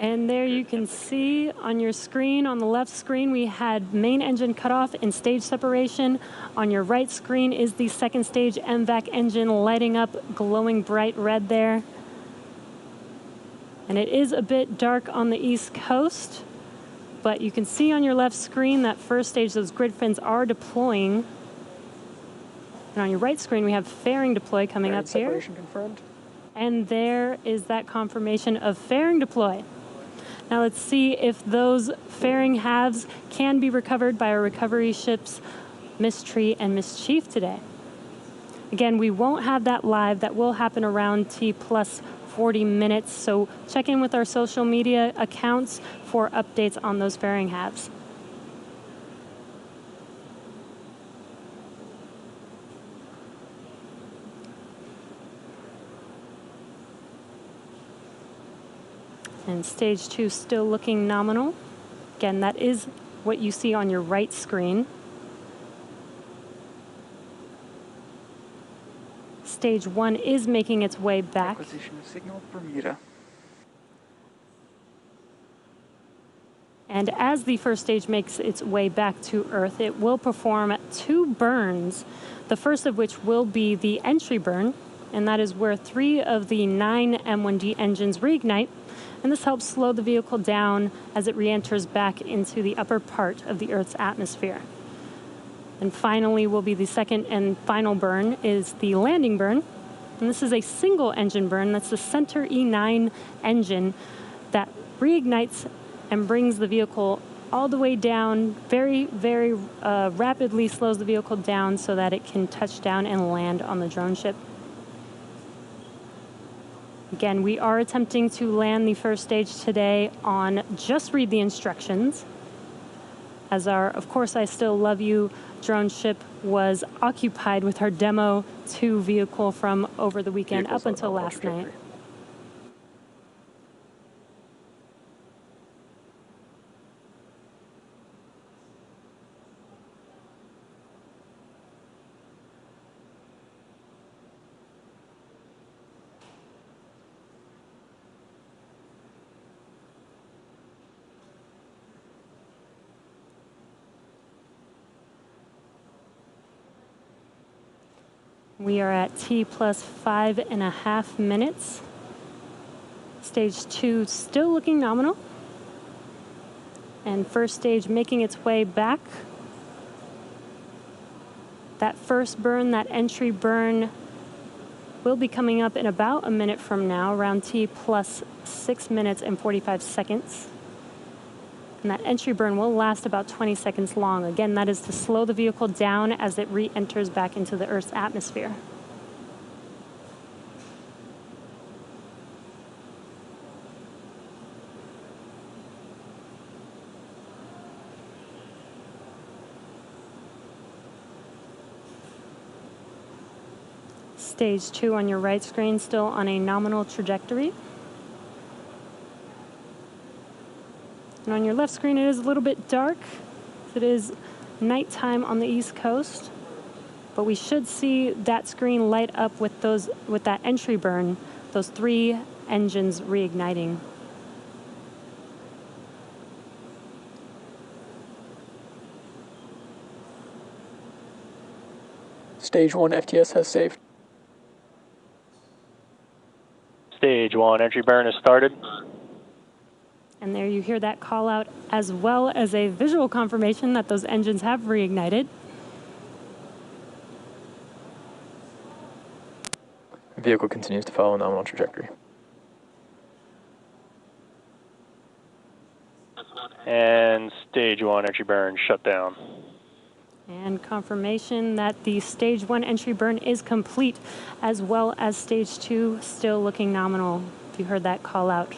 And there you can see on your screen, on the left screen, we had main engine cutoff and stage separation. On your right screen is the second stage MVAC engine lighting up, glowing bright red there. And it is a bit dark on the East Coast, but you can see on your left screen that first stage, those grid fins are deploying. And on your right screen, we have fairing deploy coming up here. Separation confirmed. And there is that confirmation of fairing deploy. Now let's see if those fairing halves can be recovered by our recovery ships, Miss Tree and Miss Chief today. Again, we won't have that live. That will happen around T plus 40 minutes. So check in with our social media accounts for updates on those fairing halves. And stage 2 still looking nominal. Again, that is what you see on your right screen. Stage 1 is making its way back. Acquisition of signal Bermuda. And as the first stage makes its way back to Earth, it will perform 2 burns, the first of which will be the entry burn, and that is where 3 of the 9 M1D engines reignite. And this helps slow the vehicle down as it re-enters back into the upper part of the Earth's atmosphere. And finally will be the second and final burn is the landing burn. And this is a single engine burn. That's the center E9 engine that reignites and brings the vehicle all the way down, very, very rapidly slows the vehicle down so that it can touch down and land on the drone ship. Again, we are attempting to land the first stage today on Just Read the Instructions, as our Of Course I Still Love You drone ship was occupied with our Demo 2 vehicle from over the weekend up until last night. We are at T plus 5.5 minutes. Stage 2 still looking nominal. And first stage making its way back. That first burn, that entry burn, will be coming up in about a minute from now, around T plus 6 minutes and 45 seconds. And that entry burn will last about 20 seconds long. Again, that is to slow the vehicle down as it re-enters back into the Earth's atmosphere. Stage 2 on your right screen, still on a nominal trajectory. And on your left screen, it is a little bit dark. It is nighttime on the East Coast, but we should see that screen light up with that entry burn, those 3 engines reigniting. Stage 1 FTS has saved. Stage 1 entry burn has started. And there you hear that call out, as well as a visual confirmation that those engines have reignited. The vehicle continues to follow a nominal trajectory. And stage 1 entry burn shut down. And confirmation that the stage 1 entry burn is complete, as well as stage 2 still looking nominal, if you heard that call out.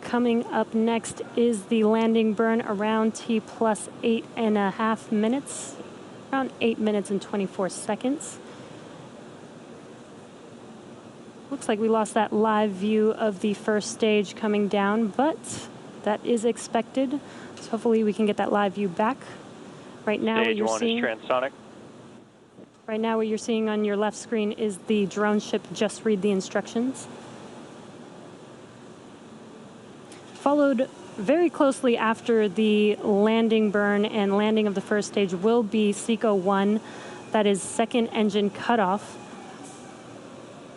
Coming up next is the landing burn around T plus 8.5 minutes, around 8 minutes and 24 seconds. Looks like we lost that live view of the first stage coming down, but that is expected. So hopefully we can get that live view back. Right now, what Stage you're 1 seeing. is transonic. Right now, what you're seeing on your left screen is the drone ship just read the instructions. Followed very closely after the landing burn and landing of the first stage will be SECO 1, that is second engine cutoff,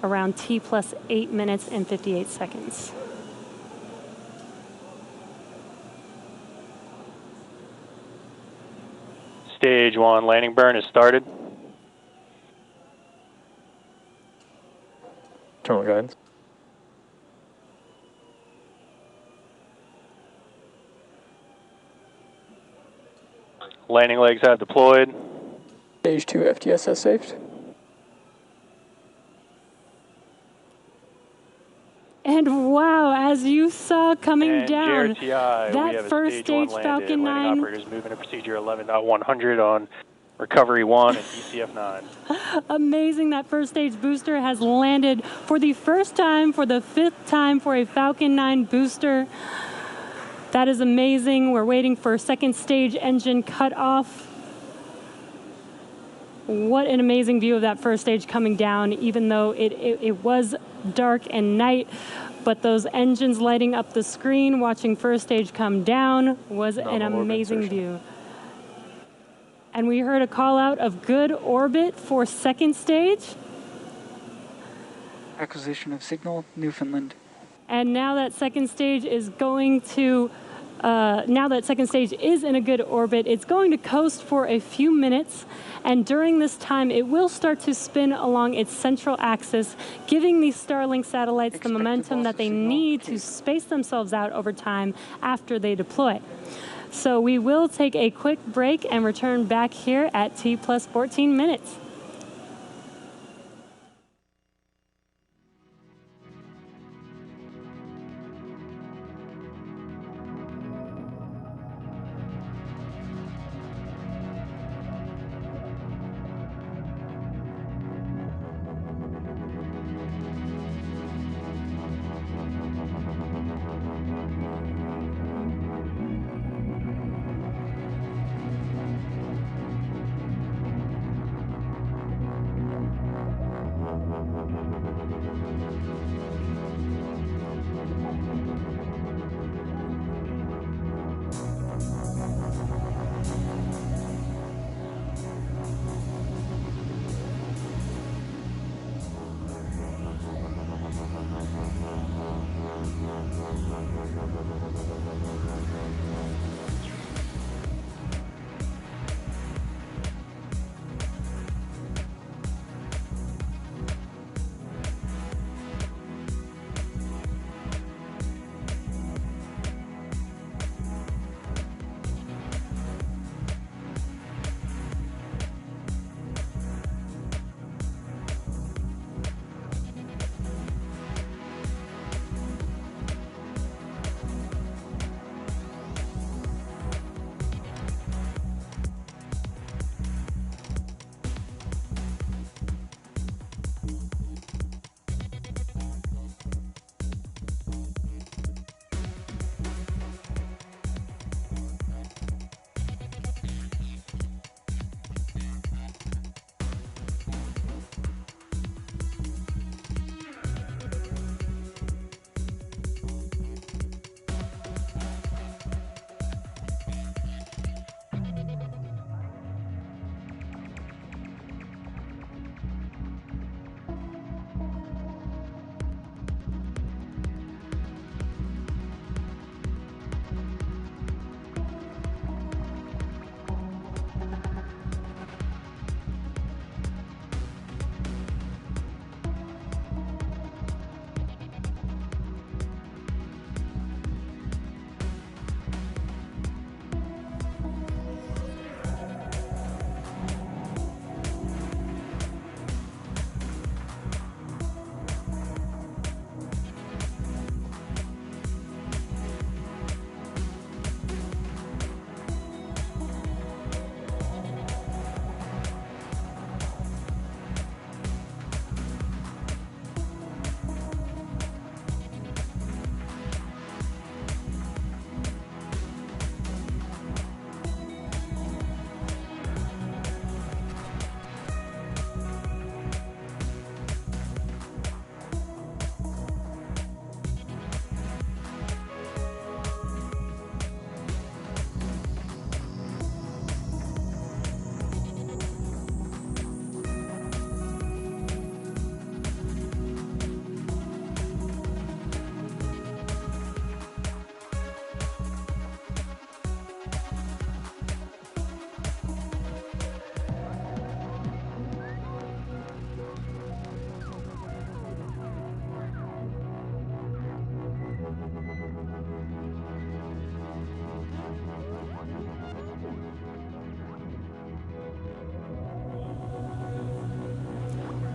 around T plus 8 minutes and 58 seconds. Stage 1 landing burn is started. Terminal guidance. Landing legs have deployed. Stage 2 FTS has safed. And wow, as you saw coming And down, JRTI, we that have first a stage 1 stage landed. Falcon Landing 9. operators moving to procedure 11.100 on recovery 1 and ECF 9. Amazing, that first stage booster has landed for the first time, for the 5th time for a Falcon 9 booster. That is amazing. We're waiting for second stage engine cutoff. What an amazing view of that first stage coming down, even though it was dark and night. But those engines lighting up the screen, watching first stage come down, was an amazing view. And we heard a call out of good orbit for second stage. Acquisition of signal, Newfoundland. And now that second stage is going to, now that second stage is in a good orbit, it's going to coast for a few minutes. And during this time, it will start to spin along its central axis, giving these Starlink satellites the momentum that they need to space themselves out over time after they deploy. So we will take a quick break and return back here at T plus 14 minutes.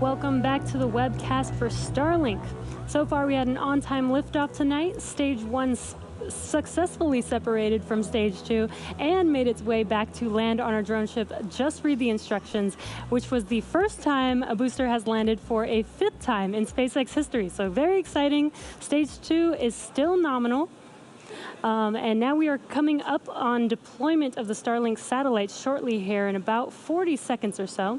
Welcome back to the webcast for Starlink. So far, we had an on-time liftoff tonight. Stage 1 successfully separated from Stage 2 and made its way back to land on our drone ship. Just read the instructions, which was the first time a booster has landed for a 5th time in SpaceX history. So very exciting. Stage 2 is still nominal. And now we are coming up on deployment of the Starlink satellite shortly here in about 40 seconds or so.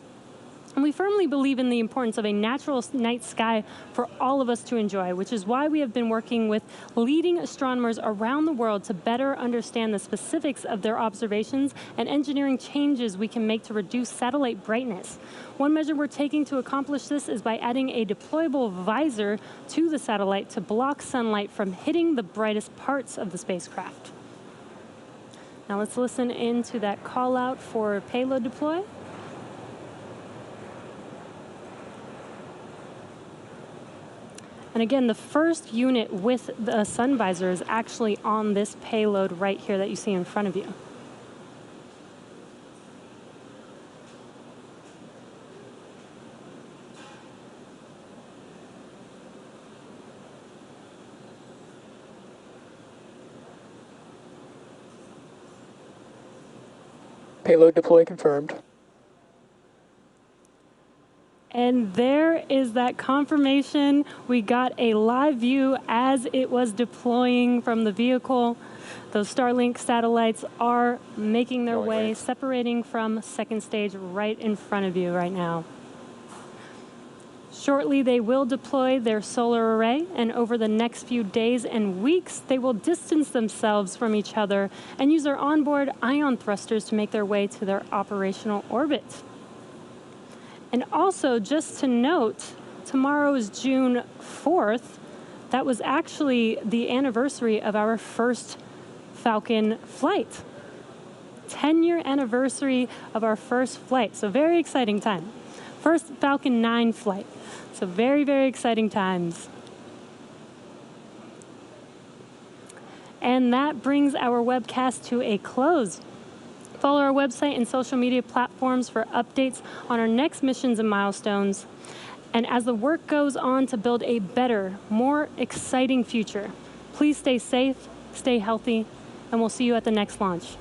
And we firmly believe in the importance of a natural night sky for all of us to enjoy, which is why we have been working with leading astronomers around the world to better understand the specifics of their observations and engineering changes we can make to reduce satellite brightness. One measure we're taking to accomplish this is by adding a deployable visor to the satellite to block sunlight from hitting the brightest parts of the spacecraft. Now let's listen into that call out for payload deploy. And again, the first unit with the sun visor is actually on this payload right here that you see in front of you. Payload deploy confirmed. And there is that confirmation. We got a live view as it was deploying from the vehicle. Those Starlink satellites are making their way, separating from second stage right in front of you right now. Shortly, they will deploy their solar array, and over the next few days and weeks, they will distance themselves from each other and use their onboard ion thrusters to make their way to their operational orbit. And also, just to note, tomorrow is June 4th. That was actually the anniversary of our first Falcon flight. 10-year anniversary of our first flight. So very exciting time. First Falcon 9 flight. So very, very exciting times. And that brings our webcast to a close. Follow our website and social media platforms for updates on our next missions and milestones. And as the work goes on to build a better, more exciting future, please stay safe, stay healthy, and we'll see you at the next launch.